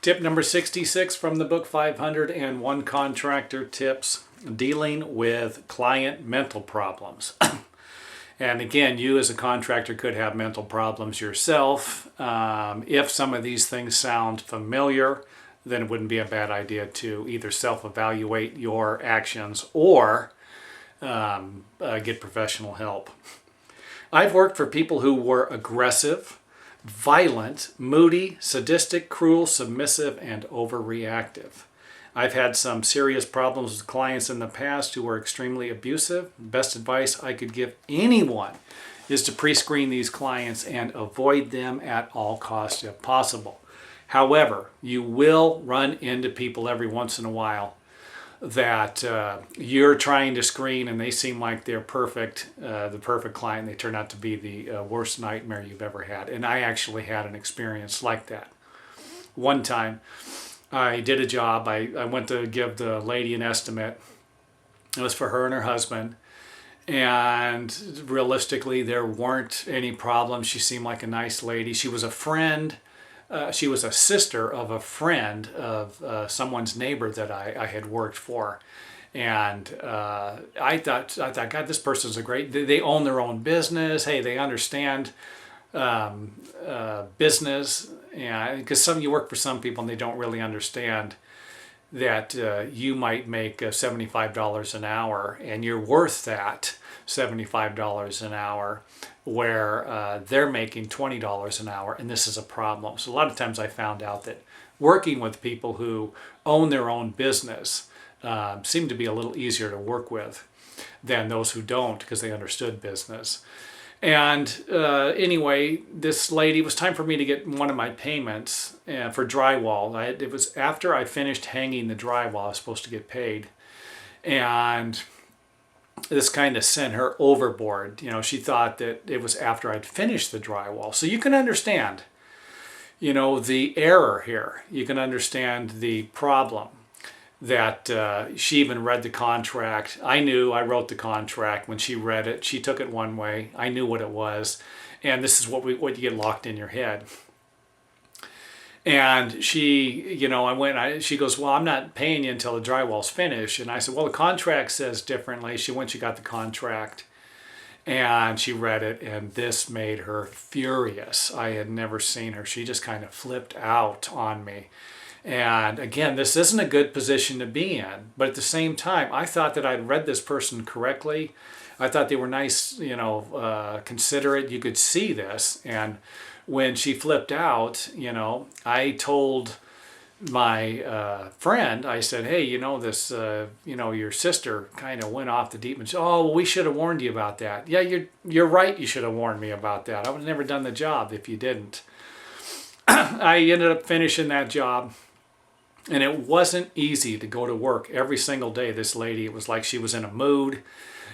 Tip number 66 from the book 501 Contractor Tips, dealing with client mental problems. And again, you as a contractor could have mental problems yourself. If some of these things sound familiar, then it wouldn't be a bad idea to either self-evaluate your actions or get professional help. I've worked for people who were aggressive, violent, moody, sadistic, cruel, submissive, and overreactive. I've had some serious problems with clients in the past who were extremely abusive. Best advice I could give anyone is to pre-screen these clients and avoid them at all costs if possible. However, you will run into people every once in a while that you're trying to screen and they seem like they're perfect, the perfect client. They turn out to be the worst nightmare you've ever had. And I actually had an experience like that. One time I did a job. I went to give the lady an estimate. It was for her and her husband. And realistically, there weren't any problems. She seemed like a nice lady. She was a friend. She was a sister of a friend of someone's neighbor that I had worked for. And I thought, God, this person's a great, they own their own business. Hey, they understand business. And because you work for some people and they don't really understand that you might make $75 an hour and you're worth that $75 an hour, where they're making $20 an hour, and this is a problem. So a lot of times I found out that working with people who own their own business seemed to be a little easier to work with than those who don't, because they understood business. And anyway, this lady, it was time for me to get one of my payments for drywall. It was after I finished hanging the drywall, I was supposed to get paid. And this kind of sent her overboard. You know, she thought that it was after I'd finished the drywall. So you can understand, you know, the error here. You can understand the problem that she even read the contract. I knew I wrote the contract. When she read it, she took it one way. I knew what it was. And this is what you get locked in your head. And she, you know, she goes, well, I'm not paying you until the drywall's finished. And I said, well, the contract says differently. She went, she got the contract and she read it, and this made her furious. I had never seen her. She just kind of flipped out on me. And again, this isn't a good position to be in. But at the same time, I thought that I'd read this person correctly. I thought they were nice, you know, considerate. You could see this. And when she flipped out, you know, I told my friend, I said, hey, you know, this, you know, your sister kind of went off the deep end. Oh, well, we should have warned you about that. Yeah, you're right. You should have warned me about that. I would have never done the job if you didn't. I ended up finishing that job. And it wasn't easy to go to work every single day. This lady, it was like she was in a mood.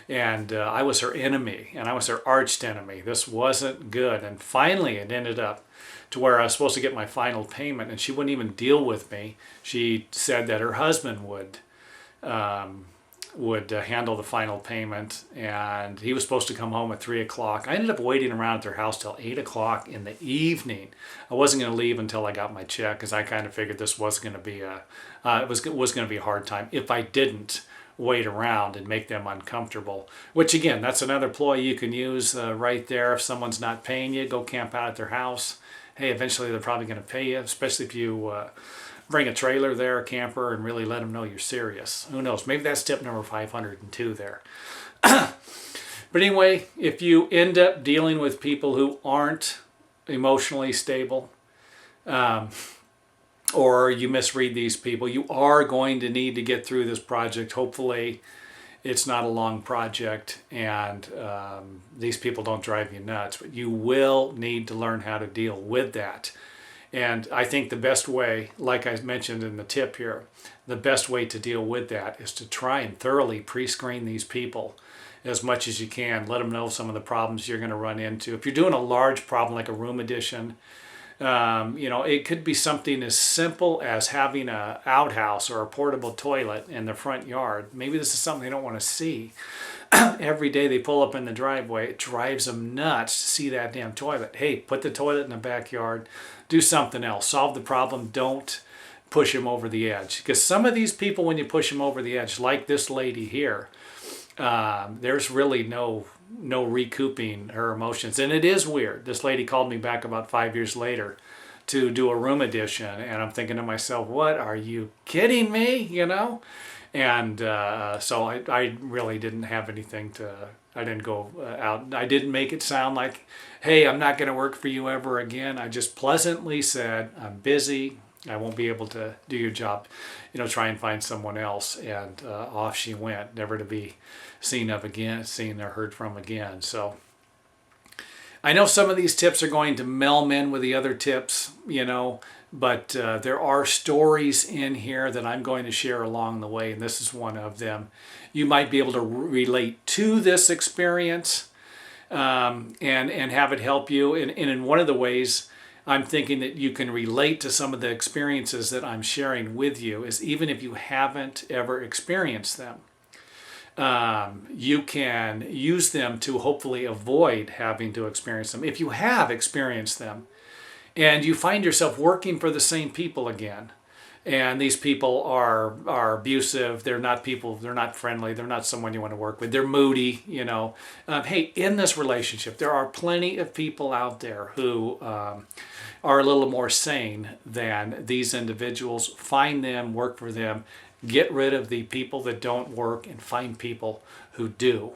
And I was her enemy, and I was her arch enemy. This wasn't good. And finally, it ended up to where I was supposed to get my final payment, and she wouldn't even deal with me. She said that her husband would handle the final payment, and he was supposed to come home at 3 o'clock. I ended up waiting around at their house till 8 o'clock in the evening. I wasn't going to leave until I got my check, because I kind of figured this was going to be it was going to be a hard time if I didn't wait around and make them uncomfortable. Which again, that's another ploy you can use right there. If someone's not paying you, go camp out at their house. Hey, eventually they're probably going to pay you, especially if you bring a trailer there, a camper, and really let them know you're serious. Who knows? Maybe that's tip number 502 there. But anyway, if you end up dealing with people who aren't emotionally stable, or you misread these people, you are going to need to get through this project. Hopefully it's not a long project and these people don't drive you nuts, but you will need to learn how to deal with that. And I think the best way, like I mentioned in the tip here, the best way to deal with that is to try and thoroughly pre-screen these people as much as you can. Let them know some of the problems you're going to run into. If you're doing a large problem like a room addition, you know, it could be something as simple as having an outhouse or a portable toilet in the front yard. Maybe this is something they don't want to see. Every day they pull up in the driveway, it drives them nuts to see that damn toilet. Hey, put the toilet in the backyard. Do something else. Solve the problem. Don't push them over the edge. Because some of these people, when you push them over the edge, like this lady here, there's really no recouping her emotions. And it is weird. This lady called me back about 5 years later to do a room addition, and I'm thinking to myself, what, are you kidding me, you know? And so I really didn't have anything I didn't go out. I didn't make it sound like, hey, I'm not going to work for you ever again. I just pleasantly said, I'm busy. I won't be able to do your job. Try and find someone else. And off she went, never to be seen or heard from again. So I know some of these tips are going to meld in with the other tips, but there are stories in here that I'm going to share along the way, and this is one of them. You might be able to relate to this experience and have it help you. And in one of the ways I'm thinking that you can relate to some of the experiences that I'm sharing with you is even if you haven't ever experienced them. You can use them to hopefully avoid having to experience them. If you have experienced them and you find yourself working for the same people again, and these people are abusive, they're not friendly, they're not someone you want to work with, they're moody, hey, in this relationship, there are plenty of people out there who are a little more sane than these individuals. Find them, work for them, get rid of the people that don't work, and find people who do.